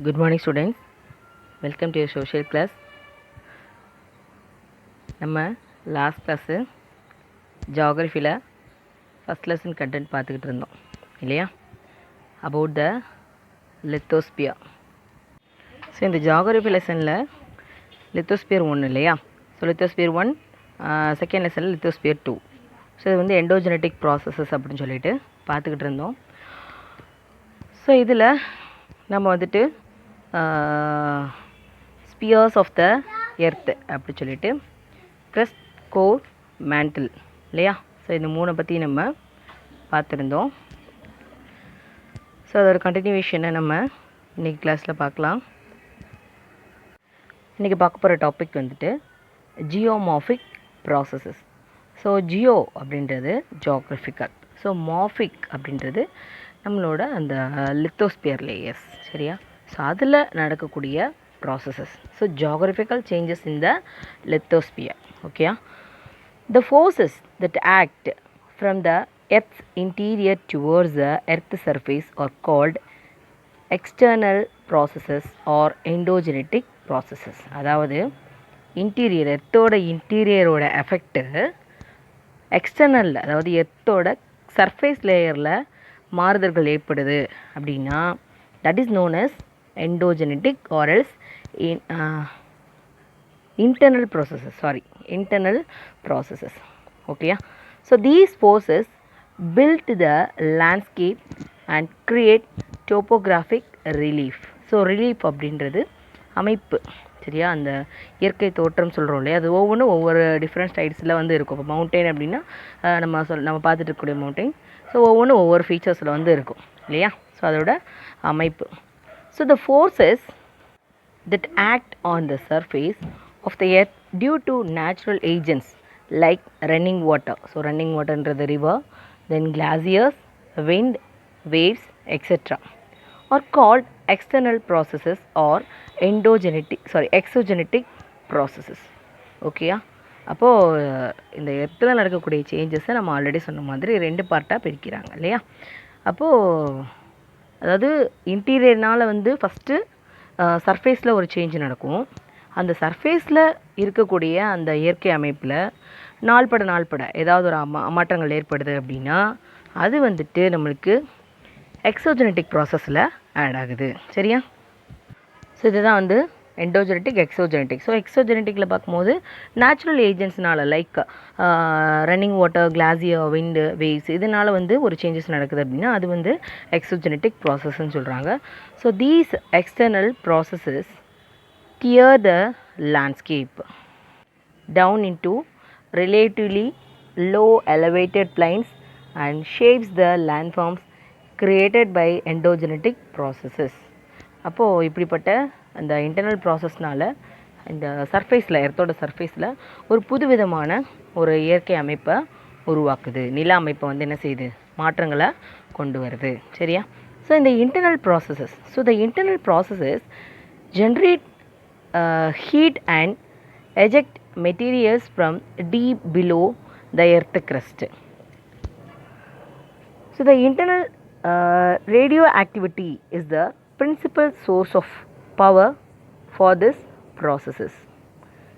Good morning students. Welcome to your social class. நம்ம last class ஜியாகிரஃபியில் first lesson content பார்த்துக்கிட்டு இருந்தோம் இல்லையா, அபவுட் த லித்தோஸ்பியர். ஸோ இந்த ஜியாகிரஃபி லெசனில் லித்தோஸ்பியர் 1 இல்லையா, ஸோ லித்தோஸ்பியர் 1 செகண்ட் லெசனில் லித்தோஸ்பியர் 2. ஸோ இது வந்து எண்டோஜெனட்டிக் ப்ராசஸஸ் அப்படின்னு சொல்லிட்டு பார்த்துக்கிட்டு இருந்தோம். ஸோ இதில் நம்ம வந்துட்டு ஸ்பியர்ஸ் ஆஃப் த எர்த் அப்படி சொல்லிட்டு க்ரஸ்ட், கோர், மேண்டில் இல்லையா, ஸோ இந்த 3 பற்றி நம்ம பார்த்துருந்தோம். ஸோ அதோட கண்டினியூவேஷனை நம்ம இன்றைக்கி கிளாஸில் பார்க்கலாம். இன்றைக்கி பார்க்க போகிற டாபிக் வந்துட்டு ஜியோமார்ஃபிக் ப்ராசஸஸ். ஸோ ஜியோ அப்படின்றது ஜியோக்ரஃபிக்கல், ஸோ மார்ஃபிக் அப்படின்றது நம்மளோட அந்த லித்தோஸ்பியர் லேயர்ஸ், சரியா. ஸோ அதில் நடக்கக்கூடிய processes. So geographical changes in the lithosphere, ஓகேயா. The forces that act from the earth's interior towards the earth surface are called external processes or endogenetic processes. அதாவது interior, எர்த்தோட இன்டீரியரோட எஃபெக்ட்டு எக்ஸ்டர்னலில், அதாவது எர்த்தோட சர்ஃபேஸ் லேயரில் மாறுதல்கள் ஏற்படுது அப்படின்னா that is known as endogenetic or else internal processes, ஓகேயா. So these forces built the landscape and create topographic relief. So relief அப்படின்றது அமைப்பு, சரியா. அந்த இயற்கை தோற்றம் சொல்கிறோம் இல்லையா, அது ஒவ்வொன்றும் ஒவ்வொரு டிஃப்ரெண்ட் ஸ்டைல்ஸில் வந்து இருக்கும். இப்போ மவுண்டெயின் அப்படின்னா நம்ம பார்த்துட்டு இருக்கக்கூடிய மவுண்டெயின், ஸோ ஒவ்வொன்றும் ஒவ்வொரு ஃபீச்சர்ஸில் வந்து இருக்கும் இல்லையா. ஸோ அதோட அமைப்பு. So the forces that act on the surface of the earth due to natural agents like running water. So running water என்றது river, then glaciers, wind, waves, etc. are called external processes or exogenetic processes. ஓகேயா. அப்போது இந்த எர்த்தில் நடக்கக்கூடிய சேஞ்சஸை நம்ம already சொன்ன மாதிரி 2 பார்ட்டாக பிரிக்கிறாங்க இல்லையா. அப்போது அதாவது இன்டீரியர்னால் வந்து ஃபஸ்ட்டு சர்ஃபேஸில் ஒரு சேஞ்ச் நடக்கும். அந்த சர்ஃபேஸில் இருக்கக்கூடிய அந்த இயற்கை அமைப்பில் நாள்பட ஏதாவது ஒரு மாற்றங்கள் ஏற்படுது அப்படின்னா அது வந்துட்டு நம்மளுக்கு எக்ஸோஜெனட்டிக் ப்ராசஸில் ஆட் ஆகுது, சரியா. ஸோ இதுதான் வந்து எண்டோஜெனட்டிக், எக்ஸோஜெனட்டிக். ஸோ எக்ஸோஜெனட்டிக்கில் பார்க்கும்போது நேச்சுரல் ஏஜென்ட்ஸ்னால like running water, glacier, wind, waves இதனால் வந்து ஒரு சேஞ்சஸ் நடக்குது அப்படின்னா அது வந்து எக்ஸோஜெனட்டிக் ப்ராசஸ்ன்னு சொல்கிறாங்க. So these external processes tear the landscape down into relatively low elevated plains and shapes the landforms created by endogenetic processes. அப்போது இப்படிப்பட்ட அந்த இன்டர்னல் ப்ராசஸ்னால் இந்த சர்ஃபேஸில், எர்த்தோட சர்ஃபேஸில் ஒரு புதுவிதமான ஒரு இயற்கை அமைப்பை உருவாக்குது. நில அமைப்பை வந்து என்ன செய்யுது, மாற்றங்களை கொண்டு வருது, சரியா. ஸோ இந்த internal processes, so the internal processes generate heat and eject materials from deep below the earth crust. So the internal radioactivity is the principal source of power for this processes.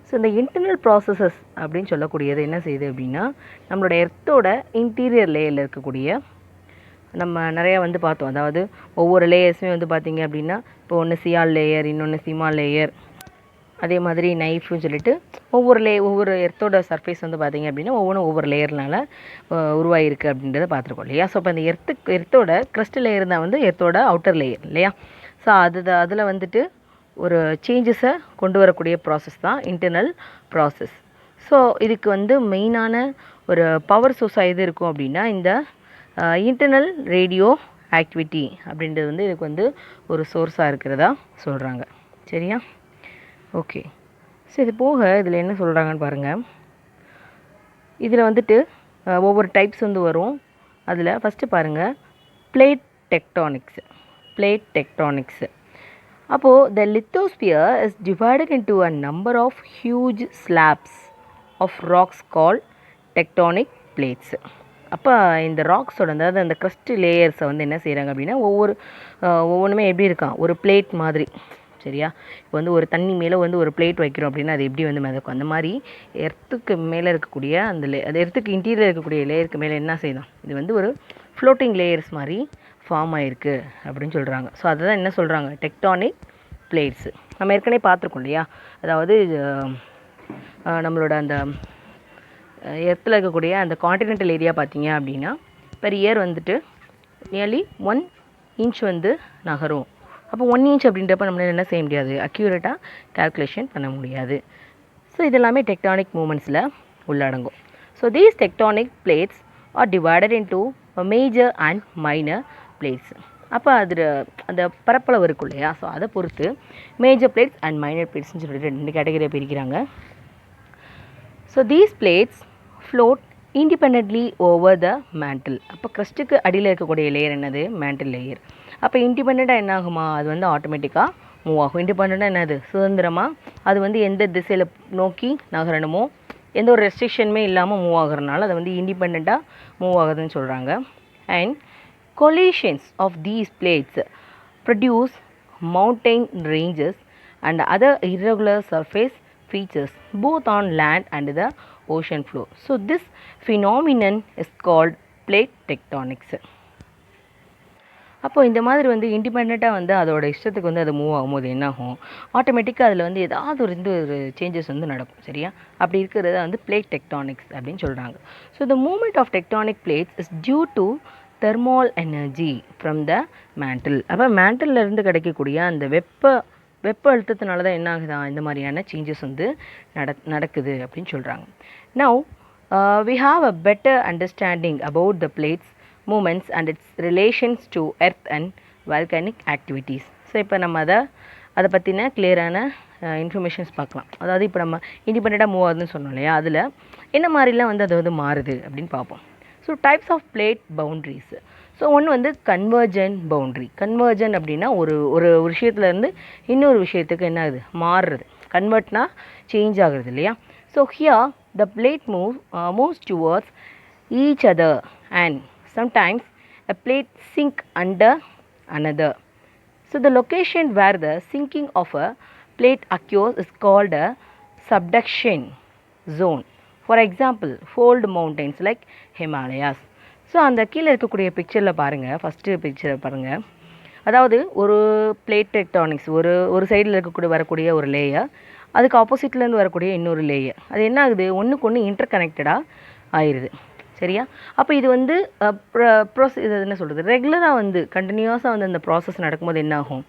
So இந்த internal processes அப்படின்னு சொல்லக்கூடியது என்ன செய்யுது அப்படின்னா நம்மளோட எர்த்தோட interior லேயரில் இருக்கக்கூடிய நம்ம நிறையா வந்து பார்த்தோம். அதாவது ஒவ்வொரு லேயர்ஸுமே வந்து பார்த்திங்க அப்படின்னா இப்போ ஒன்று சியால் லேயர், இன்னொன்று சிமா லேயர், அதே மாதிரி நைஃப்னு சொல்லிட்டு ஒவ்வொரு எர்த்தோட சர்ஃபேஸ் வந்து பார்த்திங்க அப்படின்னா ஒவ்வொன்றும் ஒவ்வொரு லேயர்னால் உருவாகிருக்கு அப்படின்றத பார்த்துருக்கோம் இல்லையா. ஸோ இப்போ அந்த எர்த்தோட க்ரஸ்ட் லேயர் தான் வந்து எர்த்தோட அவுட்டர் லேயர் இல்லையா. ஸோ அதில் வந்துட்டு ஒரு சேஞ்சஸை கொண்டு வரக்கூடிய ப்ராசஸ் தான் இன்டர்னல் ப்ராசஸ். ஸோ இதுக்கு வந்து மெயினான ஒரு பவர் சோர்ஸாக எது இருக்கும் அப்படின்னா இந்த இன்டர்னல் ரேடியோ ஆக்டிவிட்டி அப்படின்றது வந்து இதுக்கு வந்து ஒரு சோர்ஸாக இருக்கிறதா சொல்கிறாங்க, சரியா. ஓகே. ஸோ இது போக இதில் என்ன சொல்கிறாங்கன்னு பாருங்கள். இதில் வந்துட்டு ஒவ்வொரு டைப்ஸ் வந்து வரும். அதில் ஃபஸ்ட்டு பாருங்கள், பிளேட் டெக்டானிக்ஸ். அப்போது the lithosphere is divided into a number of huge slabs of rocks called tectonic plates. அப்போ இந்த ராக்ஸோட அதாவது அந்த க்ரஸ்ட் லேயர்ஸை வந்து என்ன செய்கிறாங்க அப்படின்னா ஒவ்வொன்றுமே எப்படி இருக்கான் ஒரு பிளேட் மாதிரி சரியா. இப்போ வந்து ஒரு தண்ணி மேலே வந்து ஒரு பிளேட் வைக்கிறோம் அப்படின்னா அது எப்படி வந்து மிதக்கும், அந்த மாதிரி எர்த்துக்கு மேலே இருக்கக்கூடிய அந்த எர்த்துக்கு இன்டீரியர் இருக்கக்கூடிய லேயருக்கு மேலே என்ன செய்யணும், இது வந்து ஒரு ஃப்ளோட்டிங் லேயர்ஸ் மாதிரி ஃபார்ம் ஆகிருக்கு அப்படின்னு சொல்கிறாங்க. ஸோ அதுதான் என்ன சொல்கிறாங்க, டெக்டானிக் பிளேட்ஸு. நம்ம ஏற்கனவே பார்த்துருக்கோம் இல்லையா, அதாவது நம்மளோட அந்த எர்த்தில் இருக்கக்கூடிய அந்த காண்டினென்டல் ஏரியா பார்த்தீங்க அப்படின்னா பெர் இயர் வந்துட்டு நியர்லி 1 இன்ச் வந்து நகரும். அப்போ 1 இன்ச் அப்படின்றப்ப நம்மளால் என்ன செய்ய முடியாது, அக்யூரேட்டாக கால்குலேஷன் பண்ண முடியாது. ஸோ இது எல்லாமே டெக்டானிக் மூமெண்ட்ஸில் உள்ளடங்கும். So these tectonic plates are divided into major and minor plates. அப்போ அதில் அந்த பரப்பளவு இருக்கும் இல்லையா, ஸோ அதை பொறுத்து மேஜர் பிளேட்ஸ் அண்ட் மைனர் பிளேட்ஸ்னு சொல்லிட்டு 2 கேட்டகரியாக பிரிக்கிறாங்க. So these plates float independently over the mantle. அப்போ க்ரஸ்ட்டுக்கு அடியில் இருக்கக்கூடிய லேயர் என்னது, மேண்டில் லேயர். அப்போ இண்டிபெண்ட்டாக என்ன ஆகுமா, அது வந்து ஆட்டோமேட்டிக்காக மூவ் ஆகும். இண்டிபெண்ட்டாக என்னது, சுதந்திரமாக அது வந்து எந்த திசையில் நோக்கி நகரணுமோ எந்த ஒரு ரெஸ்ட்ரிக்ஷனுமே இல்லாமல் மூவ் ஆகுறதுனால அதை வந்து இண்டிபெண்ட்டாக மூவ் ஆகுதுன்னு சொல்கிறாங்க. And collisions of these plates produce mountain ranges and other irregular surface features both on land and the ocean floor. So this phenomenon is called plate tectonics. அப்போ இந்த மாதிரி வந்து இண்டிபெண்ட்டாக வந்து அதோட இஷ்டத்துக்கு வந்து அது மூவ் ஆகும்போது என்னாகும், ஆட்டோமேட்டிக்காக அதில் வந்து ஏதாவது ஒரு சேஞ்சஸ் வந்து நடக்கும் சரியா. அப்படி இருக்கிறத வந்து பிளேட் டெக்டானிக்ஸ் அப்படின்னு சொல்கிறாங்க. So the movement of tectonic plates is due to thermal energy from the mantle. அப்போ மேண்டிலிருந்து கிடைக்கக்கூடிய அந்த வெப்ப அழுத்தத்தினால தான் என்ன ஆகுதா இந்த மாதிரியான சேஞ்சஸ் வந்து நடக்குது அப்படின்னு சொல்கிறாங்க. Now we have a better understanding about the plates movements and its relations to earth and volcanic activities. So இப்போ நம்ம அதை பற்றின கிளியரான இன்ஃபர்மேஷன்ஸ் பார்க்கலாம். அதாவது இப்போ நம்ம இண்டிபெண்ட்டாக மூவ் ஆகுதுன்னு சொன்னோம் இல்லையா, அதில் என்ன மாதிரிலாம் வந்து அது வந்து மாறுது அப்படின்னு பார்ப்போம். So types of plate boundaries. So ஒன்று வந்து கன்வர்ஜன் பவுண்ட்ரி. கன்வர்ஜன் அப்படின்னா ஒரு விஷயத்துலேருந்து இன்னொரு விஷயத்துக்கு என்ன ஆகுது, மாறுறது. கன்வெர்ட்னா சேஞ்ச் ஆகுறது இல்லையா. So here the plate moves towards each other and sometimes a plate sink under another. So the location where the sinking of a plate occurs is called a subduction zone. For example, fold mountains like Himalayas. So அந்த கீழே இருக்கக்கூடிய பிக்சரில் பாருங்கள், first பிக்சரை பாருங்கள். அதாவது ஒரு plate tectonics ஒரு சைடில் வரக்கூடிய ஒரு லேயர், அதுக்கு ஆப்போசிட்லேருந்து வரக்கூடிய இன்னொரு லேயர், அது என்ன ஆகுது, ஒன்றுக்கு ஒன்று இன்டர் கனெக்டடாக ஆயிடுது சரியா. அப்போ இது வந்து இது என்ன சொல்கிறது, ரெகுலராக வந்து கண்டினியூஸாக வந்து அந்த ப்ராசஸ் நடக்கும்போது என்ன ஆகும்,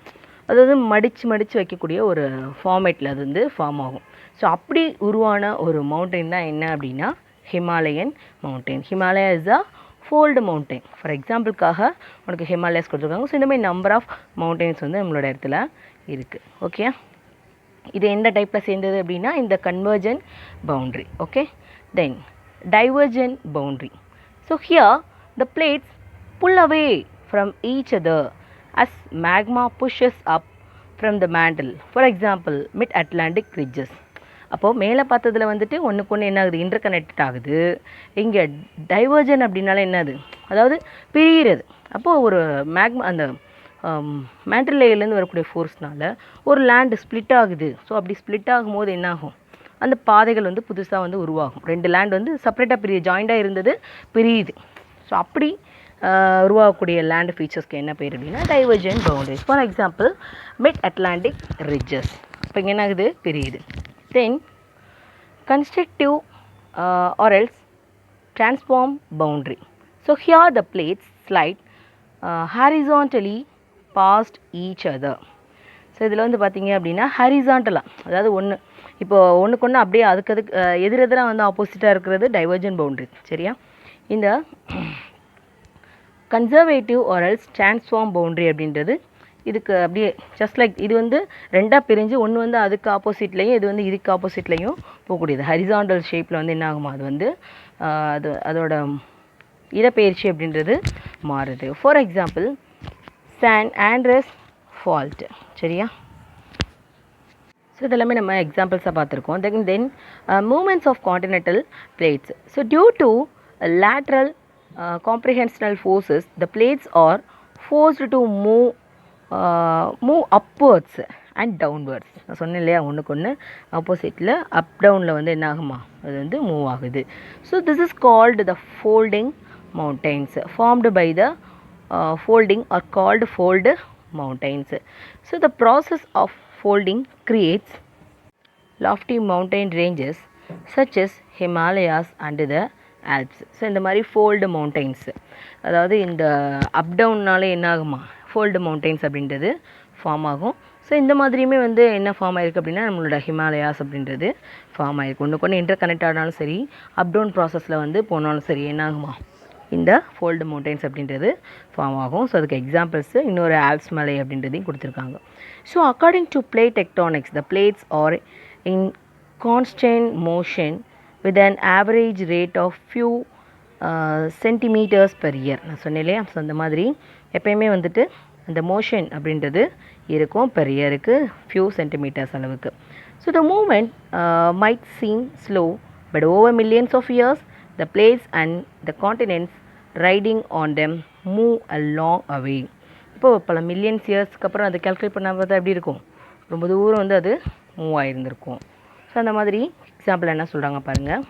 அது வந்து மடித்து வைக்கக்கூடிய ஒரு ஃபார்மேட்டில் அது வந்து ஃபார்ம் ஆகும். ஸோ அப்படி உருவான ஒரு மவுண்டைன் தான் என்ன அப்படின்னா Himalayan mountain. Himalaya is a fold mountain. For எக்ஸாம்பிளுக்காக உனக்கு ஹிமாலயாஸ் கொடுத்துருக்காங்க. ஸோ இந்த மாதிரி நம்பர் ஆஃப் மவுண்டைன்ஸ் வந்து நம்மளோட இடத்துல இருக்குது. ஓகே, இது எந்த டைப்பில் சேர்ந்தது அப்படின்னா இந்த convergent boundary. Okay, then divergent boundary. So here the plates pull away from each other as magma pushes up from the mantle. For example, mid-Atlantic ridges. அப்போது மேலே பார்த்ததில் வந்துட்டு ஒன்றுக்கு ஒன்று என்ன ஆகுது, இன்டர் கனெக்ட் ஆகுது. இங்கே டைவர்ஜன் அப்படின்னால என்னது, அதாவது பிரிகிறது. அப்போது ஒரு அந்த மேண்டல் லேயர்லேருந்து வரக்கூடிய ஃபோர்ஸ்னால் ஒரு லேண்டு ஸ்ப்ளிட் ஆகுது. ஸோ அப்படி ஸ்ப்ளிட் ஆகும்போது என்ன ஆகும், அந்த பாதைகள் வந்து புதுசாக வந்து உருவாகும். 2 லேண்ட் வந்து செப்பரேட்டாக ஜாயிண்டாக இருந்தது பிரியுது. ஸோ அப்படி உருவாகக்கூடிய லேண்ட் ஃபீச்சர்ஸ்க்கு என்ன பேர் அப்படின்னா divergent boundaries. For example mid Atlantic ridges. இப்போ இங்கே என்ன ஆகுது, பிரியுது. Then constructive or else transform boundary. So here the plates slide horizontally past each other. So இதில் வந்து பார்த்தீங்க அப்படின்னா ஹாரிசான்டலாக, அதாவது ஒன்றுக்கு ஒன்று அப்படியே அதுக்கு எதிரெதிராக வந்து ஆப்போசிட்டாக இருக்கிறது டைவர்ஜென்ட் பவுண்டரி சரியா. இந்த conservative R else transform boundary அப்படின்றது இதுக்கு அப்படியே ஜஸ்ட் லைக் இது வந்து ரெண்டாக பிரிஞ்சு ஒன்று வந்து அதுக்கு ஆப்போசிட்லேயும் இது வந்து இதுக்கு ஆப்போசிட்லேயும் போகக்கூடியது. ஹரிசாண்டல் ஷேப்பில் வந்து என்ன ஆகுமா, அது வந்து அதோட இடப்பெயர்ச்சி அப்படின்றது மாறுது. For example San Andreas fault சரியா. ஸோ இதெல்லாமே நம்ம எக்ஸாம்பிள்ஸாக பார்த்துருக்கோம். Then movements of continental plates. So due to lateral comprehensional forces, the plates are forced to move upwards and downwards. நான் சொன்னேன் இல்லையா, ஒன்றுக்கு ஒன்று ஆப்போசிட்டில் அப் டவுனில் வந்து என்ன ஆகுமா, அது வந்து மூவ் ஆகுது. So this is called the folding mountains. Formed by the folding are called fold mountains. So the process of folding creates lofty mountain ranges such as Himalayas and the Alps. So இந்த மாதிரி fold mountains, அதாவது இந்த அப் டவுன்னாலே என்ன ஆகுமா, fold mountains அப்படின்றது form ஆகும். So இந்த மாதிரியுமே வந்து என்ன ஃபார்ம் ஆகிருக்கு அப்படின்னா நம்மளோட ஹிமாலயாஸ் அப்படின்றது ஃபார்ம் ஆகிருக்கு. ஒன்றுக்கு ஒன்று இன்டர் கனெக்ட் ஆனாலும் சரி, அப் டவுன் ப்ராசஸில் வந்து போனாலும் சரி என்ன ஆகுமா, இந்த ஃபோல்டு மவுண்டெயின்ஸ் அப்படின்றது ஃபார்ம் ஆகும். ஸோ அதுக்கு எக்ஸாம்பிள்ஸு இன்னொரு ஆல்ப்ஸ் மலை அப்படின்றதையும் கொடுத்துருக்காங்க. So according to plate tectonics, the plates are in constant motion with an average rate of few centimeters per year. நான் சொன்னேன் இல்லையா, ஸோ அந்த மாதிரி எப்பயுமே வந்துட்டு அந்த மோஷன் அப்படின்றது இருக்கும் பெர் இயருக்கு ஃபியூ சென்டிமீட்டர்ஸ் அளவுக்கு. So the movement might seem slow, but over millions of years the plates and the continents riding on them move a long away. இப்போது பல மில்லியன்ஸ் இயர்ஸ்க்கு அப்புறம் அதை கால்குலேட் பண்ண பார்த்தா எப்படி இருக்கும், ரொம்ப தூரம் வந்து அது மூவ் ஆகிருந்திருக்கும். ஸோ அந்த மாதிரி எக்ஸாம்பிள் என்ன சொல்கிறாங்க பாருங்கள்.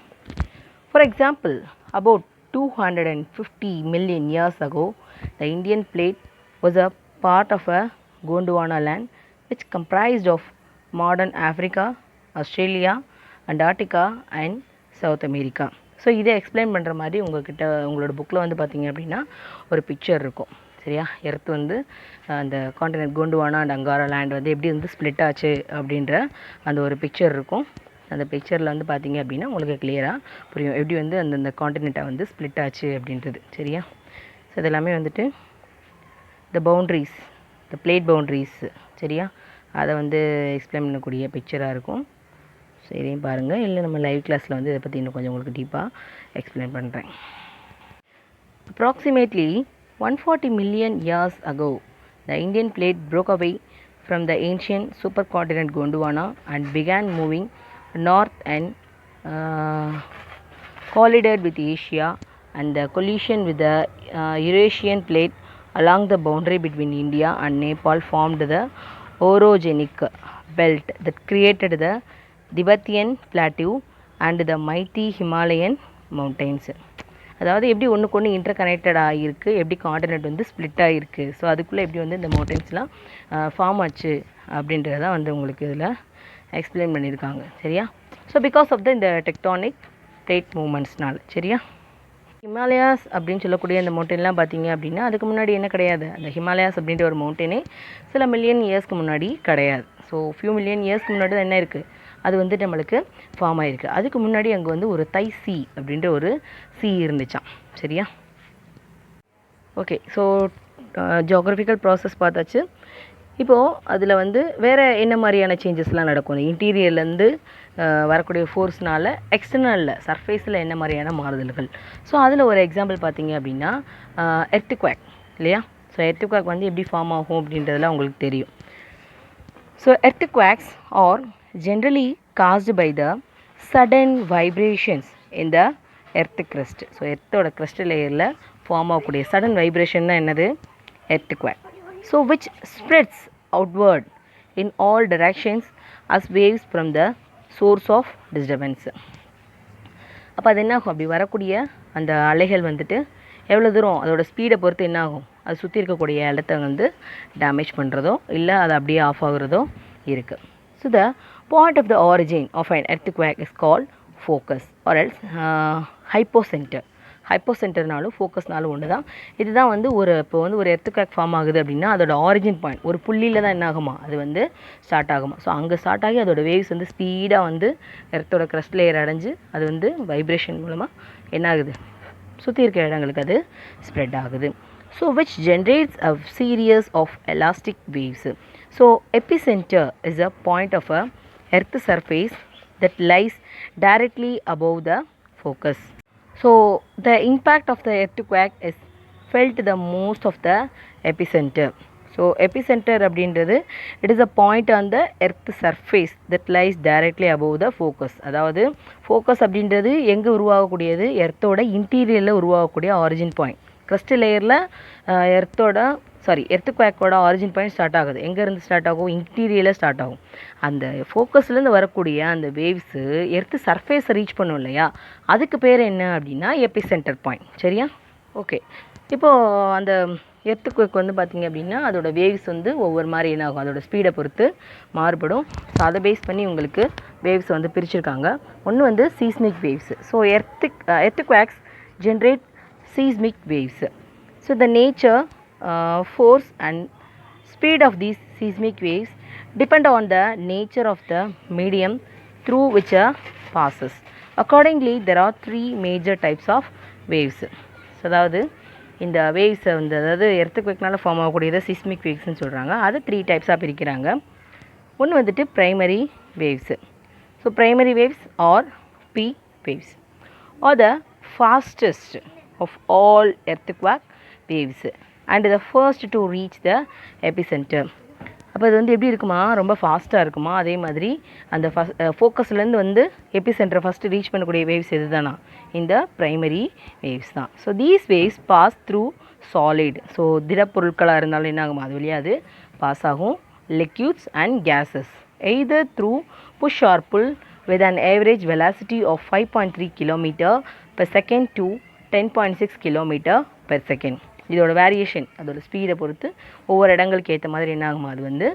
For example, about 250 million years ago the Indian plate was a part of a Gondwana land which comprised of modern Africa, Australia, Antarctica and South America. So இதை எக்ஸ்பிளைன் பண்ணுற மாதிரி உங்களோட புக்கில் வந்து பார்த்தீங்க அப்படின்னா ஒரு பிக்சர் இருக்கும். சரியா, எர்த் வந்து அந்த continent Gondwana and Ankara land வந்து எப்படி வந்து ஸ்ப்ளிட் ஆச்சு அப்படின்ற அந்த ஒரு பிக்சர் இருக்கும். அந்த பிக்சரில் வந்து பார்த்தீங்க அப்படின்னா உங்களுக்கு கிளியராக புரியும் எப்படி வந்து அந்தந்த காண்டினெண்ட்டை வந்து ஸ்ப்ளிட் ஆச்சு அப்படின்றது. சரியா, ஸோ இதெல்லாமே வந்துட்டு the boundaries, the plate boundaries, சரியா, அதை வந்து எக்ஸ்பிளைன் பண்ணக்கூடிய பிக்சராக இருக்கும். ஸோ இதையும் பாருங்கள், இல்லை நம்ம லைவ் கிளாஸில் வந்து இதை பற்றி இன்னும் கொஞ்சம் உங்களுக்கு டீப்பாக எக்ஸ்பிளைன் பண்ணுறேன். Approximately 140 million years ago, the Indian plate broke away from the ancient supercontinent Gondwana and began moving north and collided with Asia, and the collision with the Eurasian plate along the boundary between India and Nepal formed the orogenic belt that created the Tibetan Plateau and the mighty Himalayan mountains. அதாவது எப்படி ஒன்றுக்கு ஒன்று inter connected ஆகிருக்கு, எப்படி continent வந்து split ஆகிருக்கு, so அதுக்குள்ளே எப்படி வந்து இந்த மவுண்டன்ஸ்லாம் ஃபார்ம் ஆச்சு அப்படின்றதான் வந்து உங்களுக்கு இதில் எக்ஸ்பிளைன் பண்ணியிருக்காங்க. சரியா, ஸோ பிகாஸ் ஆஃப் த இந்த டெக்டானிக் பிளேட் மூமெண்ட்ஸ்னால். சரியா, ஹிமாலயாஸ் அப்படின்னு சொல்லக்கூடிய அந்த மவுண்டன்லாம் பார்த்தீங்க அப்படின்னா அதுக்கு முன்னாடி என்ன கிடையாது, அந்த ஹிமாலயாஸ் அப்படின்ற ஒரு மவுண்டனே சில மில்லியன் இயர்ஸ்க்கு முன்னாடி கிடையாது. ஸோ ஃபியூ மில்லியன் இயர்ஸ்க்கு முன்னாடி தான் என்ன இருக்குது, அது வந்து நம்மளுக்கு ஃபார்ம் ஆகிருக்கு. அதுக்கு முன்னாடி அங்கே வந்து ஒரு தை சி அப்படின்ற ஒரு சி இருந்துச்சான். சரியா, ஓகே. ஸோ ஜியோகிராஃபிக்கல் ப்ராசஸ் பார்த்தாச்சு. இப்போது அதில் வந்து வேறு என்ன மாதிரியான சேஞ்சஸ்லாம் நடக்கும், இந்த இன்டீரியர்லேருந்து வரக்கூடிய ஃபோர்ஸ்னால் எக்ஸ்டர்னலில் சர்ஃபேஸில் என்ன மாதிரியான மாறுதல்கள். ஸோ அதில் ஒரு எக்ஸாம்பிள் பார்த்தீங்க அப்படின்னா எர்த்குவேக் இல்லையா. ஸோ எர்த்குவேக் வந்து எப்படி ஃபார்ம் ஆகும் அப்படின்றதுலாம் உங்களுக்கு தெரியும். So earthquakes are generally caused by the sudden vibrations in the earth crust. So எர்த்தோட crust லேயரில் ஃபார்ம் ஆகக்கூடிய சடன் வைப்ரேஷன் தான் என்னது, earthquake. So which spreads outward in all directions as waves from the source of disturbance. அப்போ அது என்ன ஆகும், அப்படி வரக்கூடிய அந்த அலைகள் வந்துட்டு எவ்வளோ தூரம் அதோட ஸ்பீடை பொறுத்து என்ன ஆகும், அது சுற்றி இருக்கக்கூடிய இடத்த வந்து டேமேஜ் பண்ணுறதோ இல்லை அது அப்படியே ஆஃப் ஆகுறதோ இருக்குது. So the point of the origin of an earthquake is called focus or else hypocenter. ஹைப்போசென்டர்னாலும் ஃபோக்கஸ்னாலும் ஒன்று தான். இதுதான் வந்து இப்போ வந்து ஒரு எர்த்குவேக் ஃபார்ம் ஆகுது அப்படின்னா அதோட ஆரிஜின் பாயிண்ட் ஒரு புள்ளியில் தான் என்ன ஆகுமா, அது வந்து ஸ்டார்ட் ஆகுமா. ஸோ அங்கே ஸ்டார்ட் ஆகி அதோட வேவ்ஸ் வந்து ஸ்பீடாக வந்து எர்த்தோட க்ரஸ்ட் லேயர் அடைஞ்சு அது வந்து வைப்ரேஷன் மூலமாக என்ன ஆகுது, சுற்றி இருக்கிற இடங்களுக்கு அது ஸ்ப்ரெட் ஆகுது. So which generates a series of elastic waves. So epicenter is a point of a earth surface that lies directly above the focus. So the impact of the earthquake is felt the most of the epicenter. So epicenter அப்படின்றது it is a point on the earth surface that lies directly above the focus. அதாவது focus அப்படின்றது எங்கே உருவாகக்கூடியது, எர்த்தோட இன்டீரியரில் உருவாகக்கூடிய origin point. Crust லேயரில் எர்த்துக்வேக்கோட origin point start ஆகுது. எங்கேருந்து start ஆகும், இன்டீரியரில் start ஆகும். அந்த ஃபோக்கஸ்லேருந்து வரக்கூடிய அந்த வேவ்ஸு எர்த்து சர்ஃபேஸை ரீச் பண்ணும் இல்லையா, அதுக்கு பேர் என்ன அப்படின்னா எபிசென்டர் பாயிண்ட். சரியா? ஓகே. இப்போது அந்த எர்த்துக்வேக் வந்து பார்த்திங்க அப்படின்னா அதோட வேவ்ஸ் வந்து ஒவ்வொரு மாதிரி என்ன ஆகும், அதோட ஸ்பீடை பொறுத்து மாறுபடும். ஸோ அதை பேஸ் பண்ணி உங்களுக்கு வேவ்ஸ் வந்து பிரிச்சுருக்காங்க. ஒன்று வந்து seismic waves. So earthquakes generate seismic waves. So the nature, force and speed of these seismic waves depend on the nature of the medium through which it passes. Accordingly, there are three major types of waves. So அதாவது இந்த வேவ்ஸை வந்து அதாவது எர்த்துக்வேக்னால form ஆகக்கூடியதை seismic வேவ்ஸ்ன்னு சொல்கிறாங்க. அது 3 டைப்ஸாக பிரிக்கிறாங்க. ஒன்று வந்துட்டு primary waves. So primary waves are P waves are the fastest of all earthquake waves and the first to reach the epicenter. அப்போ இது வந்து எப்படி இருக்குமா, ரொம்ப ஃபாஸ்ட்டாக இருக்குமா. அதே மாதிரி அந்த ஃபோக்கஸ்லேருந்து வந்து எபிசென்டரை ஃபஸ்ட்டு ரீச் பண்ணக்கூடிய வேவ்ஸ் எது தானா, இந்த ப்ரைமரி வேவ்ஸ் தான். So these waves pass through solid. So திடப்பொருட்களாக இருந்தாலும் என்ன ஆகுமா, அது வழியாக பாஸ் ஆகும். liquids and gases either through push or pull with an average velocity of 5.3 km per second to 10.6 km per second. இதோட வேரியேஷன் அதோட ஸ்பீடை பொறுத்து ஒவ்வொரு இடங்களுக்கு ஏற்ற மாதிரி என்ன ஆகுமா, அது வந்து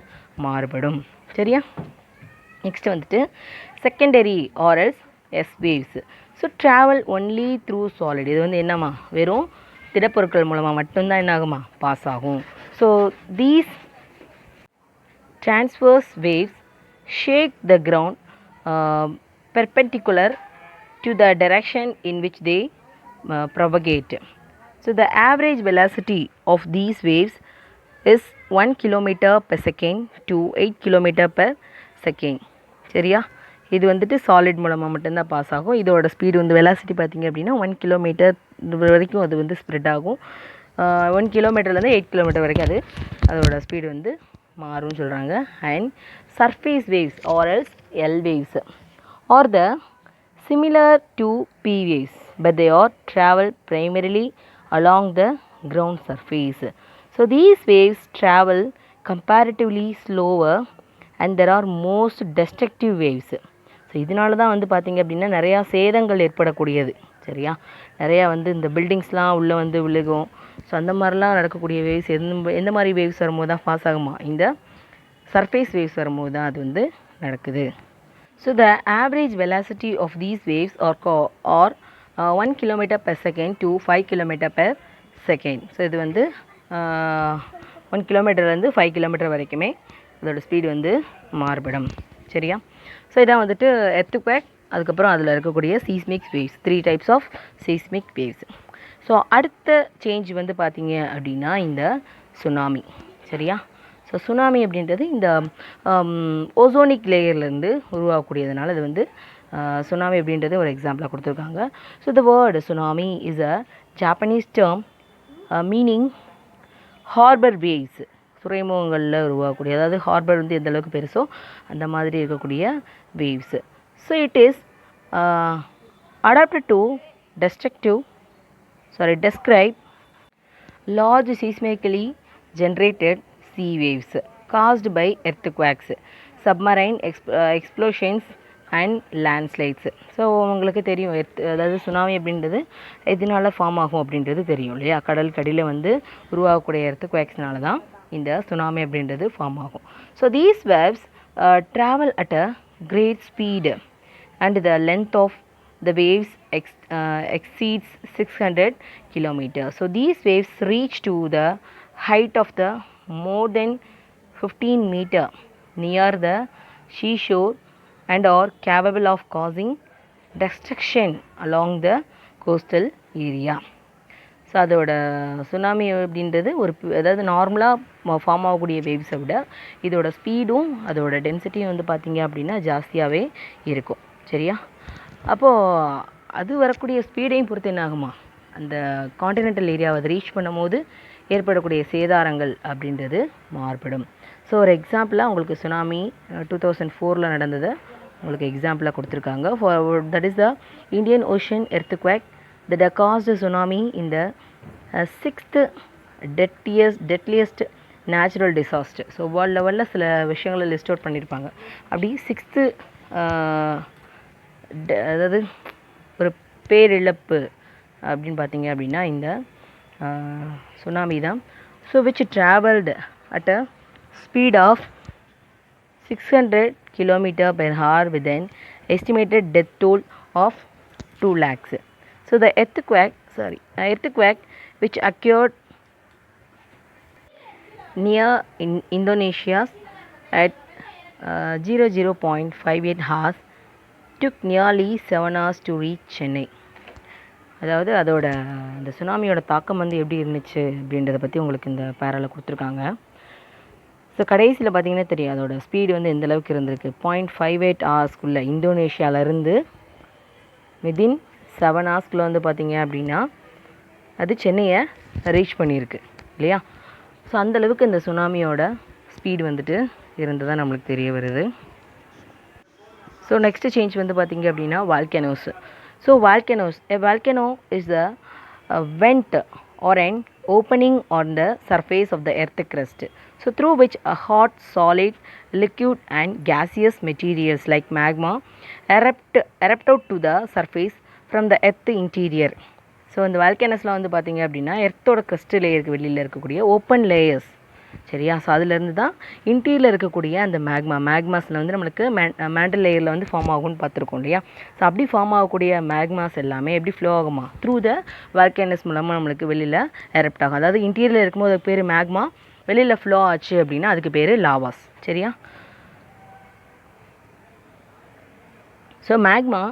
மாறுபடும். சரியா? நெக்ஸ்ட் வந்துட்டு secondary or else S waves. So travel only through solid. இது வந்து என்னம்மா, வெறும் திடப்பொருட்கள் மூலமாக மட்டும்தான் என்ன ஆகுமா, பாஸ் ஆகும். So these transverse waves shake the ground perpendicular to the direction in which they propagate. So the average velocity of these waves is 1 km per second to 8 km per second. சரியா? இது வந்துட்டு solid மூலமாக மட்டும்தான் pass ஆகும். இதோட speed வந்து velocity பார்த்திங்க அப்படின்னா 1 கிலோமீட்டர் வரைக்கும் அது வந்து ஸ்ப்ரெட் ஆகும். 1 கிலோமீட்டர்லேருந்து 8 கிலோமீட்டர் வரைக்கும் அதோட ஸ்பீடு வந்து மாறும்னு சொல்கிறாங்க. And surface waves or else L waves are the similar to P waves, but they are travel primarily along the ground surface. So these waves travel comparatively slower and there are most destructive waves. So இதனால தான் வந்து பார்த்திங்க அப்படின்னா நிறையா சேதங்கள் ஏற்படக்கூடியது. சரியா? நிறையா வந்து இந்த பில்டிங்ஸ்லாம் உள்ளே வந்து விழுகும். ஸோ அந்த மாதிரிலாம் நடக்கக்கூடிய வேவ்ஸ் எந்த மாதிரி வேவ்ஸ் வரும்போது தான் பாஸ் ஆகுமா, இந்த சர்ஃபேஸ் வேவ்ஸ் வரும்போது தான் அது வந்து நடக்குது. So the average velocity of these waves are 1 km per second to 5 km per second. So இது வந்து 1 கிலோமீட்டர்லேருந்து 5 கிலோமீட்டர் வரைக்குமே அதோட ஸ்பீடு வந்து மாறுபடும். சரியா? ஸோ இதான் வந்துட்டு எர்த்குவேக், அதுக்கப்புறம் அதில் இருக்கக்கூடிய seismic waves, 3 types of seismic waves. So அடுத்த சேஞ்ச் வந்து பார்த்திங்க அப்படின்னா இந்த சுனாமி. சரியா? ஸோ சுனாமி அப்படின்றது இந்த ஓசோனிக் லேயர்லேருந்து உருவாகக்கூடியதுனால இது வந்து சுனாமி அப்படின்றது ஒரு எக்ஸாம்பிளாக கொடுத்துருக்காங்க. So the word tsunami is a Japanese term meaning harbour waves. துறைமுகங்களில் உருவாகக்கூடிய, அதாவது ஹார்பர் வந்து எந்த அளவுக்கு பெருசோ அந்த மாதிரி இருக்கக்கூடிய waves. So it is adapted to describe large seismically generated sea waves caused by earthquakes, submarine explosions and landslides. So உங்களுக்கு தெரியும் அதாவது சுனாமி அப்படின்றது எதனால ஃபார்ம் ஆகும் அப்படின்றது தெரியும் இல்லையா? கடலுக்கடியில் வந்து உருவாகக்கூடிய எர்த்குவேக்ஸ்னால தான் இந்த சுனாமி அப்படின்றது ஃபார்ம் ஆகும். So these waves travel at a great speed and the length of the waves exceeds 600 kilometers. So these waves reach to the height of the more than 15 meter near the seashore and are capable of causing destruction along the coastal area. So அதோட tsunami அப்படின்றது அதாவது நார்மலாக form ஆகக்கூடிய வேவ்ஸை விட இதோட ஸ்பீடும் அதோட டென்சிட்டியும் வந்து பார்த்திங்க அப்படின்னா ஜாஸ்தியாகவே இருக்கும். சரியா? அப்போது அது வரக்கூடிய ஸ்பீடையும் பொறுத்து என்ன ஆகுமா, அந்த காண்டினென்டல் ஏரியாவை அதை ரீச் பண்ணும்போது ஏற்படக்கூடிய சேதாரங்கள் அப்படின்றது மாறுபடும். ஸோ ஒரு எக்ஸாம்பிளாக உங்களுக்கு சுனாமி 2004 நடந்தது உங்களுக்கு எக்ஸாம்பிளாக கொடுத்துருக்காங்க. That is the Indian ocean earthquake that caused tsunami in the sixth deadliest natural disaster. So world லெவலில் சில விஷயங்களை லிஸ்ட் அவுட் பண்ணியிருப்பாங்க. அப்படி சிக்ஸ்த்து அதாவது ஒரு பேரிழப்பு அப்படின்னு பார்த்தீங்க அப்படின்னா இந்த சுனாமி தான். So which travelled at a speed of 600 km/h with an estimated death toll of 2 lakhs. So the earthquake which occurred near Indonesia at 00.58 hours took nearly 7 hours to reach Chennai. அதாவது அதோட இந்த சுனாமியோட தாக்கம் வந்து எப்படி இருந்துச்சு அப்படின்றத பற்றி உங்களுக்கு இந்த பேரால கொடுத்துருக்காங்க. ஸோ கடைசியில் பார்த்தீங்கன்னா தெரியும் அதோட ஸ்பீடு வந்து எந்த அளவுக்கு இருந்திருக்கு. 0.58 ஹவர்ஸ்க்குள்ளே இந்தோனேஷியாவிலேருந்து வித்தின் 7 ஹவர்ஸ்க்குள்ளே வந்து பார்த்தீங்க அப்படின்னா அது சென்னையை ரீச் பண்ணியிருக்கு இல்லையா. ஸோ அந்தளவுக்கு இந்த சுனாமியோட ஸ்பீடு வந்துட்டு இருந்ததாக நம்மளுக்கு தெரிய வருது. ஸோ நெக்ஸ்ட்டு சேஞ்ச் வந்து பார்த்தீங்க அப்படின்னா volcanoes. So a volcano is the vent or an opening on the surface of the earth crust, so through which a hot, solid, liquid and gaseous materials like magma erupt out to the surface from the earth interior. So இந்த வால்கனஸ்லாம் வந்து பார்த்தீங்க அப்படின்னா எர்த்தோட Christ லேயருக்கு வெளியில் இருக்கக்கூடிய open layers சரியா. So அதுலேருந்து தான் இன்டீரியரில் இருக்கக்கூடிய அந்த மேக்மாஸில் வந்து நம்மளுக்கு மேண்டல் லேயரில் வந்து ஃபார்ம் ஆகும்னு பார்த்துருக்கோம் இல்லையா. ஸோ அப்படி ஃபார்ம் ஆகக்கூடிய மேக்மாஸ் எல்லாமே எப்படி ஃப்ளோ ஆகுமா, த்ரூ த வால்கனஸ் மூலமாக நம்மளுக்கு வெளியில் எரப்ட் ஆகும். அதாவது இன்டீரியரில் இருக்கும்போது அதுக்கு பேர் மேக்மா, வெளியில் ஃப்ளோ ஆச்சு அப்படின்னா அதுக்கு பேர் லாவாஸ் சரியா. So magma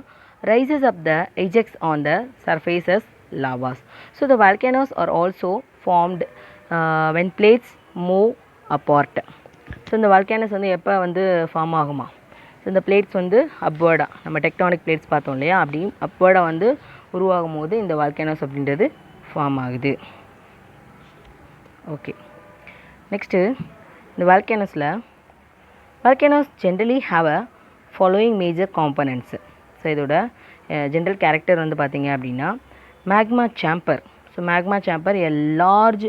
rises up the ejects on the surface as lavas. So the volcanoes are also formed when plates move apart. So இந்த வால்கனஸ் வந்து எப்போ வந்து ஃபார்ம் ஆகுமா, ஸோ இந்த பிளேட்ஸ் வந்து அப்வர்டாக நம்ம டெக்டானிக் பிளேட்ஸ் பார்த்தோம் இல்லையா, அப்படி அப்வர்டாக வந்து உருவாகும் போது இந்த வால்கனஸ் அப்படின்றது ஃபார்ம் ஆகுது. ஓகே, நெக்ஸ்ட்டு இந்த volcanoes generally have a following major components. So இதோட ஜென்ரல் கேரக்டர் வந்து பார்த்தீங்க அப்படின்னா magma chamber. So magma chamber a large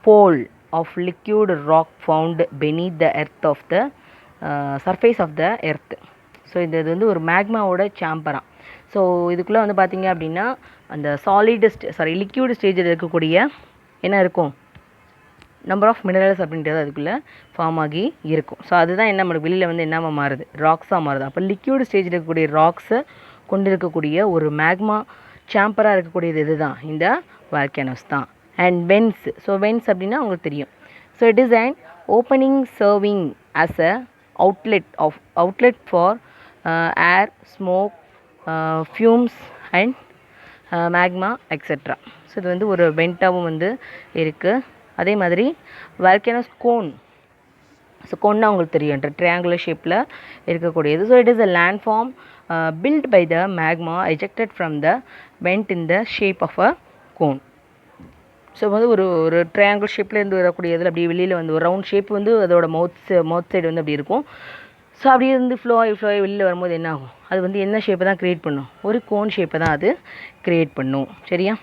pool of liquid rock found beneath the earth of the surface of the earth. So இது வந்து ஒரு மேக்மாவோட சேம்பராக. So இதுக்குள்ளே வந்து பார்த்தீங்க அப்படின்னா அந்த லிக்யூட் ஸ்டேஜில் இருக்கக்கூடிய என்ன இருக்கும், நம்பர் ஆஃப் மினரல்ஸ் அப்படின்றது அதுக்குள்ளே ஃபார்ம் ஆகி இருக்கும். ஸோ அதுதான் என்ன நம்மளுக்கு வெளியில் வந்து என்னமா மாறுது, ராக்ஸாக மாறுது. அப்போ லிக்யூட் ஸ்டேஜில் இருக்கக்கூடிய ராக்ஸை கொண்டு இருக்கக்கூடிய ஒரு மேக்மா சாம்பராக இருக்கக்கூடியது இதுதான் இந்த வால்கனோஸ் தான். And Vance. ஸோ வென்ஸ் அப்படின்னா உங்களுக்கு தெரியும். So it is and opening serving as a outlet for air, smoke, fumes and magma etcetera. So இது வந்து ஒரு வென்ட்டாகவும் வந்து இருக்குது. அதே மாதிரி வால்கனோஸ் கோன். ஸோ கோன்னா உங்களுக்கு தெரியும் ட்ரையாங்குலர் ஷேப்பில் இருக்கக்கூடியது. So it is a land form built by the magma ejected from the vent in the shape of a cone. So வந்து ஒரு ட்ரையாங்கிள் ஷேப்லேருந்து வரக்கூடியதில் அப்படி வெளியில் வந்து ஒரு ரவுண்ட் ஷேப் வந்து அதோட மவுத் சைடு வந்து அப்படி இருக்கும். ஸோ அப்படியே இருந்து ஃப்ளோ ஆகி வெளியில் வரும்போது என்ன ஆகும், அது வந்து என்ன ஷேப்பை தான் க்ரியேட் பண்ணும், ஒரு கோன் ஷேப்பை தான் அது க்ரியேட் பண்ணும் சரியா.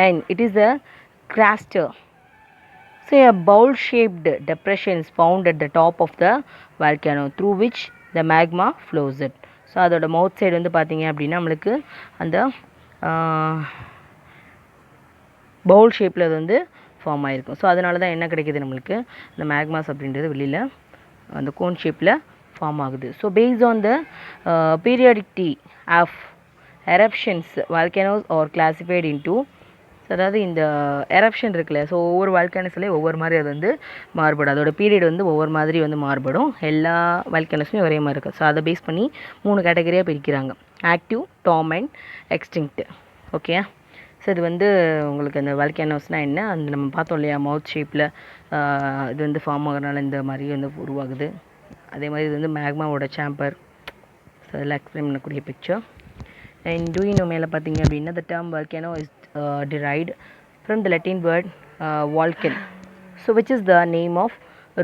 And it is a crater. So a bowl-shaped depression is found at the top of the volcano through which the magma flows it. So அதோட மவுத் சைடு வந்து பார்த்தீங்க அப்படின்னா நம்மளுக்கு அந்த பவுல் ஷேப்பில் அது வந்து ஃபார்ம் ஆகிருக்கும். ஸோ அதனால தான் என்ன கிடைக்கிது நம்மளுக்கு, இந்த மேக்மாஸ் அப்படின்றது வெளியில் அந்த கோன் ஷேப்பில் ஃபார்ம் ஆகுது. So based on the periodicity of eruptions volcanoes are classified into, அதாவது இந்த எரப்ஷன் இருக்குல்ல, ஸோ ஒவ்வொரு வால்கனஸ்லேயும் ஒவ்வொரு மாதிரி அது வந்து மாறுபடும். அதோட பீரியட் வந்து ஒவ்வொரு மாதிரி வந்து மாறுபடும். எல்லா வால்கனஸ்லையும் ஒரே மாதிரி இருக்கும். ஸோ அதை பேஸ் பண்ணி 3 கேட்டகரியாக பிரிக்கிறாங்க, active, torment, extinct. Okay, so இது வந்து உங்களுக்கு அந்த வால்கனோஸ்னால் என்ன, அந்த நம்ம பார்த்தோம் இல்லையா மவுத் ஷேப்பில் இது வந்து ஃபார்ம் ஆகிறனால இந்த மாதிரி வந்து உருவாகுது. அதே மாதிரி இது வந்து மேக்மாவோட சாம்பர். ஸோ அதெல்லாம் எக்ஸ்பிளைன் பண்ணக்கூடிய பிக்சர். அண்ட் டூயினோ மேலே பார்த்தீங்க அப்படின்னா the term volcano is derived from the Latin word volcan. So which is the name of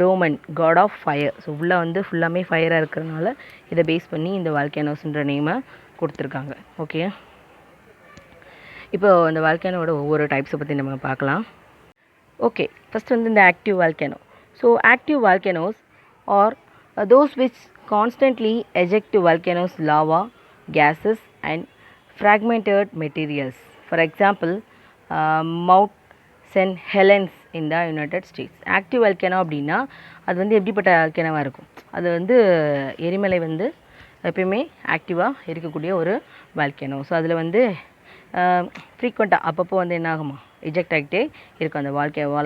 Roman god of fire. So ஃபுல்லாக வந்து ஃபுல்லாமே ஃபயராக இருக்கிறதுனால இதை பேஸ் பண்ணி இந்த வால்கேனோஸ்ன்ற நேமை கொடுத்துருக்காங்க. ஓகே, இப்போ இந்த வால்கேனோட ஒவ்வொரு டைப்ஸை பற்றி நம்ம பார்க்கலாம். ஓகே, ஃபஸ்ட் வந்து இந்த active volcano. So active volcanoes are those which constantly eject volcanoes lava, gases and fragmented materials. For example, Mount St. Helens in the United States. Active volcano அப்படின்னா அது வந்து எப்படிப்பட்ட வால்கேனோவாக இருக்கும், அது வந்து எரிமலை வந்து எப்பயுமே ஆக்டிவாக இருக்கக்கூடிய ஒரு வால்கேனோ. ஸோ அதில் வந்து ஃப்ரீக்வெண்ட்டாக அப்பப்போ வந்து என்ன ஆகுமா, எஜெக்ட் ஆகிட்டே இருக்கும். அந்த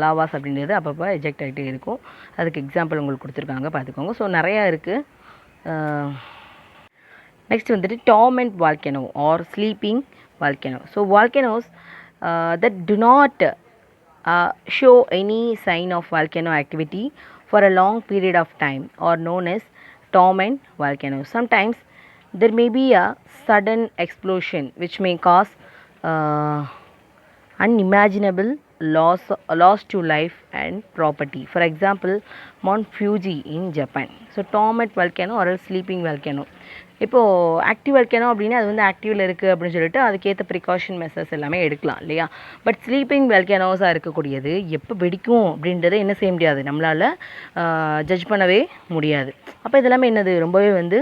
லாவாஸ் அப்படின்றது அப்பப்போ எஜெக்ட் ஆகிட்டே இருக்கும். அதுக்கு எக்ஸாம்பிள் உங்களுக்கு கொடுத்துருக்காங்க, பார்த்துக்கோங்க. ஸோ நிறையா இருக்குது. நெக்ஸ்ட் வந்துட்டு dormant volcano or sleeping volcano. So volcanoes that do not show any sign of volcano activity for a long period of time are known as dormant volcanoes. Sometimes there may be a sudden explosion which may cause unimaginable loss to life and property. For example, Mount Fuji in Japan. So dormant volcano or sleeping volcano. இப்போது active volcano அப்படின்னா அது வந்து ஆக்டிவில் இருக்குது அப்படின்னு சொல்லிட்டு அதுக்கேற்ற precaution measures எல்லாமே எடுக்கலாம் இல்லையா. பட் ஸ்லீப்பிங் வால்கேனோஸாக இருக்கக்கூடியது எப்போ வெடிக்கும் அப்படின்றத என்ன செய்ய முடியாது, நம்மளால் ஜட்ஜ் பண்ணவே முடியாது. அப்போ இதெல்லாமே என்னது, ரொம்பவே வந்து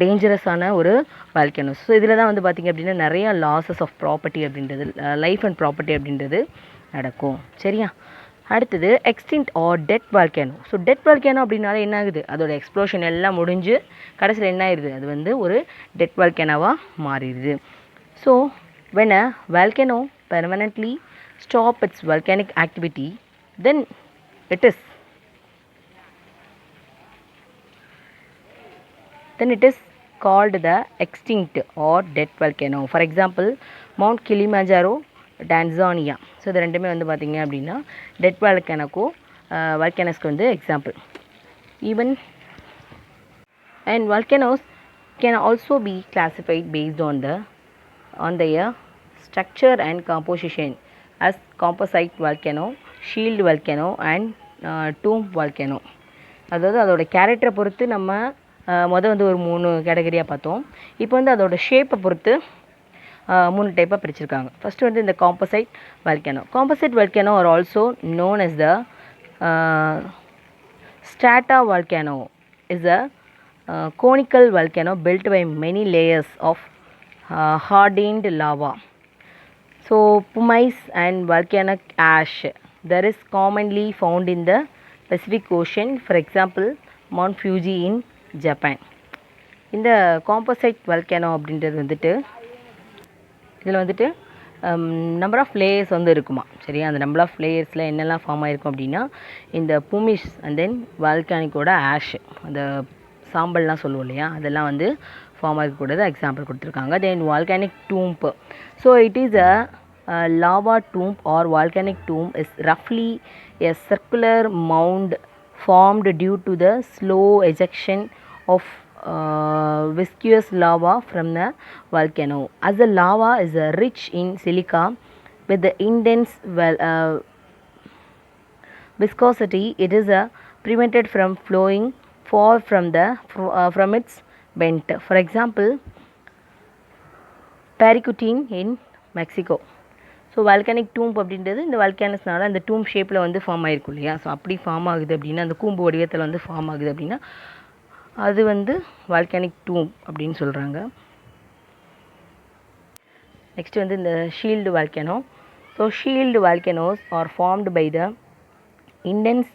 டேஞ்சரஸான ஒரு வால்கேனோஸ். ஸோ இதில் தான் வந்து பார்த்திங்க அப்படின்னா நிறையா லாஸஸ் ஆஃப் ப்ராப்பர்ட்டி அப்படின்றது, லைஃப் அண்ட் ப்ராப்பர்ட்டி அப்படின்றது நடக்கும். சரியா, அடுத்தது extinct or dead volcano. So dead volcano அப்படின்னாலே என்ன ஆகுது, அதோட எக்ஸ்ப்ளோஷன் எல்லாம் முடிஞ்சு கடைசியில் என்ன ஆயிடுது, அது வந்து ஒரு டெட் வால்கேனோவாக மாறிடுது. So when a volcano permanently stop its volcanic activity, then it is called the extinct or dead volcano. For example, Mount Kilimanjaro, Tanzania. So இது ரெண்டுமே வந்து பார்த்திங்க அப்படின்னா டெட் வால்கேனஸ்க்கு வந்து example. Even and volcanoes can also be classified based on their structure and composition as composite volcano, shield volcano and tomb volcano. அதாவது அதோட கேரக்டரை பொறுத்து நம்ம வந்து ஒரு 3 கேட்டகரியாக பார்த்தோம். இப்போ வந்து அதோட ஷேப்பை பொறுத்து 3 டைப்பாக பிரிச்சிருக்காங்க. ஃபஸ்ட்டு வந்து இந்த composite volcano. Composite volcano are also known as the strata volcano is a conical volcano built by many layers of hardened lava. So pumice and volcanic ash that is commonly found in the Pacific Ocean. For example, Mount Fuji in Japan. இந்த composite volcano அப்படின்றது வந்துட்டு இதில் வந்துட்டு number of layers வந்து இருக்குமா. சரியா, அந்த number of லேயர்ஸில் என்னெல்லாம் ஃபார்ம் ஆகிருக்கும் அப்படின்னா இந்த புமிஸ் அண்ட் தென் வால்கானிக்கோட ஆஷ், அந்த சாம்பல்லாம் சொல்லுவோம் இல்லையா, அதெல்லாம் வந்து ஃபார்ம் ஆகக்கூடாது எக்ஸாம்பிள் கொடுத்துருக்காங்க. Then volcanic dome. So it is a lava tomb or volcanic tomb is roughly a circular mound formed due to the slow ejection of viscous lava from the volcano. As the lava is rich in silica with the intense viscosity, it is prevented from flowing far from its vent. For example, Paricutin in Mexico. So volcanic dome அப்படின்றது இந்த வால்கானஸ்னால அந்த டூம் ஷேப்பில் வந்து form ஆகிருக்கும் இல்லையா. So அப்படி form ஆகுது அப்படின்னா, அந்த கூம்பு வடிவத்தில் வந்து ஃபார்ம் ஆகுது அப்படின்னா அது வந்து வால்கானிக் டூம் அப்படின்னு சொல்கிறாங்க. நெக்ஸ்ட் வந்து இந்த shield volcano. So shield volcanoes are formed by the intense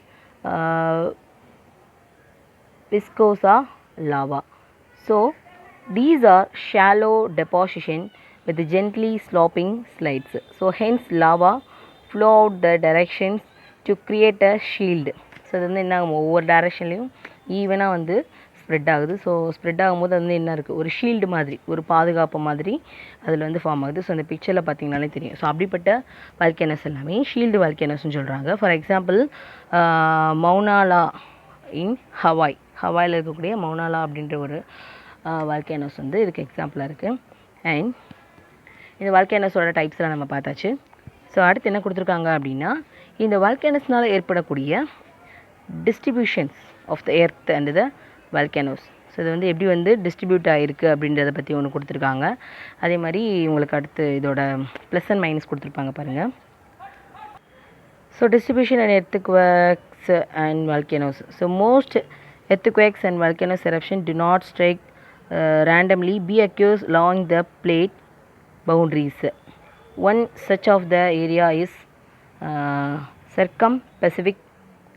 viscosa lava. So these are shallow deposition with gently sloping slides. So hence lava flow out the directions to create a shield. So அது வந்து என்ன ஆகும், ஒவ்வொரு டைரெக்ஷன்லேயும் ஈவனாக வந்து spread ஆகுது. So spread ஆகும்போது அது வந்து என்ன இருக்குது, ஒரு ஷீல்டு மாதிரி, ஒரு பாதுகாப்பு மாதிரி அதில் வந்து ஃபார்ம் ஆகுது. ஸோ அந்த பிக்சரில் பார்த்தீங்கனாலே தெரியும். ஸோ அப்படிப்பட்ட வால்கேனஸ் எல்லாமே ஷீல்டு வால்கேனஸ்ன்னு சொல்கிறாங்க. ஃபார் எக்ஸாம்பிள் மௌனாலா இன் ஹவாயில் இருக்கக்கூடிய மௌனாலா அப்படின்ற ஒரு வால்கேனோஸ் வந்து இதுக்கு எக்ஸாம்பிளாக இருக்குது. அண்ட் இந்த வால்கேனோஸோட டைப்ஸ்லாம் நம்ம பார்த்தாச்சு. ஸோ அடுத்து என்ன கொடுத்துருக்காங்க அப்படின்னா, இந்த வால்கேனஸ்னால் ஏற்படக்கூடிய distributions of the earth and the volcanoes. So இது வந்து எப்படி வந்து டிஸ்ட்ரிபியூட் ஆகிருக்கு அப்படின்றத பற்றி ஒன்று கொடுத்துருக்காங்க. அதே மாதிரி உங்களுக்கு அடுத்து இதோட ப்ளஸ் அண்ட் மைனஸ் கொடுத்துருப்பாங்க பாருங்கள். So distribution and earthquakes and volcanoes. So most earthquakes and volcanoes eruption do not strike randomly be occurs along the plate boundaries. One such of the area is circum-Pacific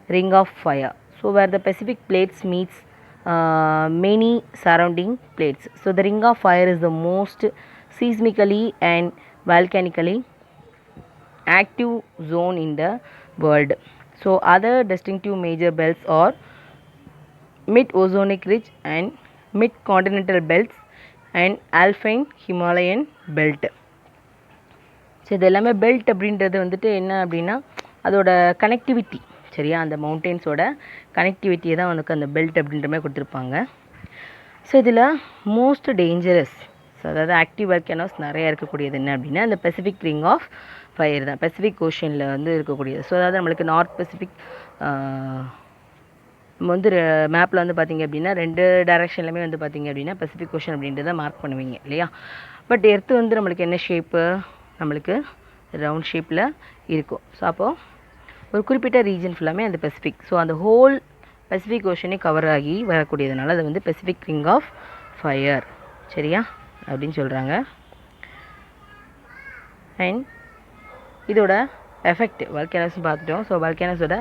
ring of fire. So where the Pacific plates meets many surrounding plates. So the ring of fire is the most seismically and volcanically active zone in the world. So other distinctive major belts are mid-ozoic ridge and mid-continental belts and alpine Himalayan belt. So இது எல்லாமே belt அப்படின்றது வந்துட்டு என்ன அப்படின்னா அதோட connectivity, சரியா, அந்த மவுண்டெயின்ஸோட கனெக்டிவிட்டியை தான் உனக்கு அந்த பெல்ட் அப்படின்ற மாதிரி கொடுத்துருப்பாங்க. ஸோ இதில் மோஸ்ட் டேஞ்சரஸ், ஸோ அதாவது ஆக்டிவ் வால்கேனோஸ் நிறையா இருக்கக்கூடியது என்ன அப்படின்னா அந்த பெசிபிக் ரிங் ஆஃப் ஃபயர் தான், பெசிபிக் ஓஷனில் வந்து இருக்கக்கூடியது. ஸோ அதாவது நம்மளுக்கு நார்த் பெசிபிக் நம்ம வந்து மேப்பில் வந்து பார்த்திங்க அப்படின்னா 2 டைரெக்ஷன்லையுமே வந்து பார்த்திங்க அப்படின்னா பெசிபிக் ஓஷன் அப்படின்றத மார்க் பண்ணுவீங்க இல்லையா. பட் எர்த்து வந்து நம்மளுக்கு என்ன ஷேப்பு, நம்மளுக்கு ரவுண்ட் ஷேப்பில் இருக்கும். ஸோ அப்போது ஒரு குறிப்பிட்ட ரீஜன் ஃபுல்லாமே அந்த பெசிபிக், ஸோ அந்த ஹோல் பெசிபிக் ஓஷனே கவர் ஆகி வரக்கூடியதுனால அது வந்து பெசிபிக் ரிங் ஆஃப் ஃபயர், சரியா அப்படின்னு சொல்கிறாங்க. அண்ட் இதோட எஃபெக்ட் வால்கேனோஸ் பார்த்துட்டோம். ஸோ வால்கேனோஸோட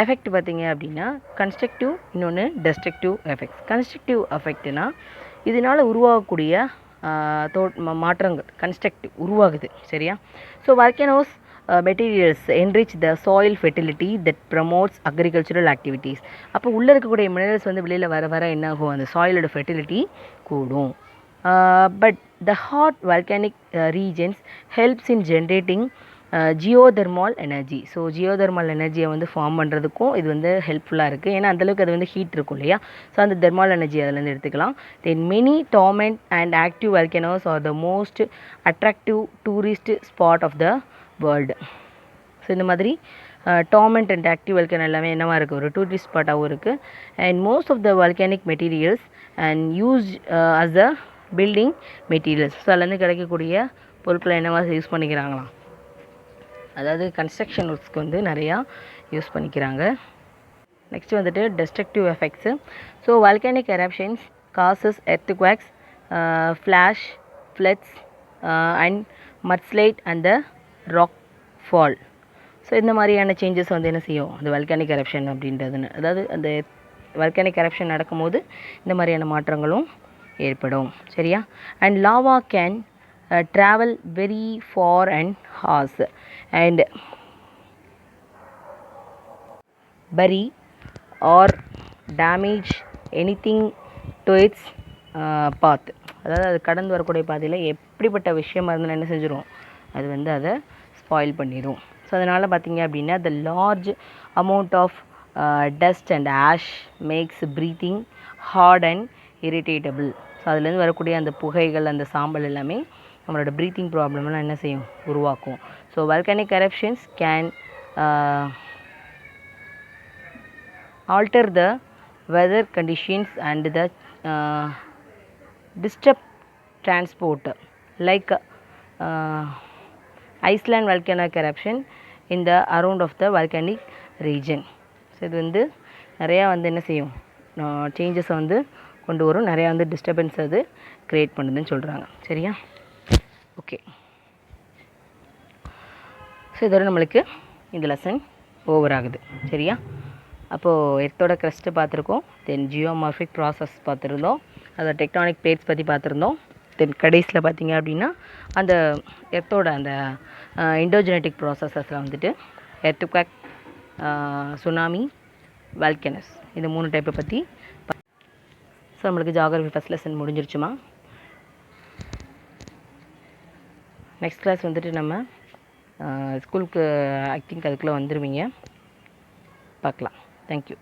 எஃபெக்ட் பார்த்திங்க அப்படின்னா கன்ஸ்ட்ரக்டிவ், இன்னொன்று டெஸ்ட்ரக்டிவ் எஃபெக்ட்ஸ். கன்ஸ்ட்ரக்டிவ் எஃபெக்ட்னா இதனால் உருவாகக்கூடிய மாற்றங்கள் கன்ஸ்ட்ரக்டிவ் உருவாகுது, சரியா. So volcanoes materials enrich the soil fertility that promotes agricultural activities. அப்போ உள்ளே இருக்கக்கூடிய மினரல்ஸ் வந்து வெளியில் வர வர என்ன ஆகும், அந்த சாயிலோட ஃபெர்டிலிட்டி கூடும். But the hot volcanic regions helps in generating geothermal energy. So geothermal எனர்ஜியை வந்து ஃபார்ம் பண்ணுறதுக்கும் இது வந்து ஹெல்ப்ஃபுல்லாக இருக்குது. ஏன்னா அந்தளவுக்கு அது வந்து ஹீட் இருக்கும் இல்லையா. ஸோ அந்த தெர்மால் எனர்ஜி அதிலேருந்து எடுத்துக்கலாம். Then many dormant and active volcanoes are the most attractive tourist spot of the world. So இந்த மாதிரி டார்மெண்ட் அண்ட் ஆக்டிவ் வால்கேனோ எல்லாமே என்னவாக இருக்குது, ஒரு டூரிஸ்ட் ஸ்பாட்டாகவும் இருக்குது. And most of the volcanic materials and use as the building materials. So அதுலேருந்து கிடைக்கக்கூடிய பொருட்களை என்னவாக யூஸ் பண்ணிக்கிறாங்களாம், அதாவது கன்ஸ்ட்ரக்ஷன் ஒர்க்ஸ்க்கு வந்து நிறையா யூஸ் பண்ணிக்கிறாங்க. நெக்ஸ்ட் வந்துட்டு destructive effects. So volcanic eruptions causes earthquakes, flash floods and mudslide and the rock fall. So இந்த மாதிரியான சேஞ்சஸ் வந்து என்ன செய்யும் அந்த வால்கானிக் எரப்ஷன் அப்படின்றதுன்னு, அதாவது அந்த வால்கானிக் எரப்ஷன் நடக்கும்போது இந்த மாதிரியான மாற்றங்களும் ஏற்படும், சரியா. And lava can travel very far and harsh and bury or damage anything to its path. அதாவது அது கடந்து வரக்கூடிய பாதையில் எப்படிப்பட்ட விஷயமா இருந்தாலும் என்ன செஞ்சிடும், அது வந்து அதை ஸ்பாயில் பண்ணிடும். ஸோ அதனால் பார்த்திங்க அப்படின்னா the large amount of dust and ash makes breathing hard and irritable. So அதுலேருந்து வரக்கூடிய அந்த புகைகள் அந்த சாம்பல் எல்லாமே நம்மளோட ப்ரீத்திங் ப்ராப்ளம்லாம் என்ன செய்யும், உருவாக்கும். So volcanic eruptions can alter the weather conditions and the disturb transport like Iceland volcanic eruption in the around of the volcanic region. So இது வந்து நிறையா வந்து என்ன செய்யும், சேஞ்சஸை வந்து கொண்டு வரும், நிறையா வந்து டிஸ்டர்பன்ஸ் அது க்ரியேட் பண்ணுதுன்னு சொல்கிறாங்க, சரியா. ஓகே, ஸோ இதோட நம்மளுக்கு இந்த லெசன் ஓவர் ஆகுது, சரியா. அப்போது எர்த்தோட க்ரஸ்ட்டு பார்த்துருக்கோம், தென் ஜியோமார்ஃபிக் ப்ராசஸ் பார்த்துருந்தோம், அதை டெக்டானிக் பிளேட்ஸ் பற்றி பார்த்துருந்தோம். தென் கடைசியில் பார்த்திங்க அப்படின்னா அந்த எர்த்தோட அந்த இண்டோஜெனட்டிக் ப்ராசஸஸில் வந்துட்டு எர்த்குவேக், சுனாமி, வால்கேனஸ் இந்த 3 டைப்பை பற்றி. ஸோ நம்மளுக்கு ஜியோகிராஃபி ஃபஸ்ட் லெசன் முடிஞ்சிருச்சுமா. நெக்ஸ்ட் கிளாஸ் வந்துட்டு நம்ம ஸ்கூலுக்கு ஐ திங்க் அதுக்குள்ளே வந்துடுவீங்க, பார்க்கலாம். தேங்க்யூ.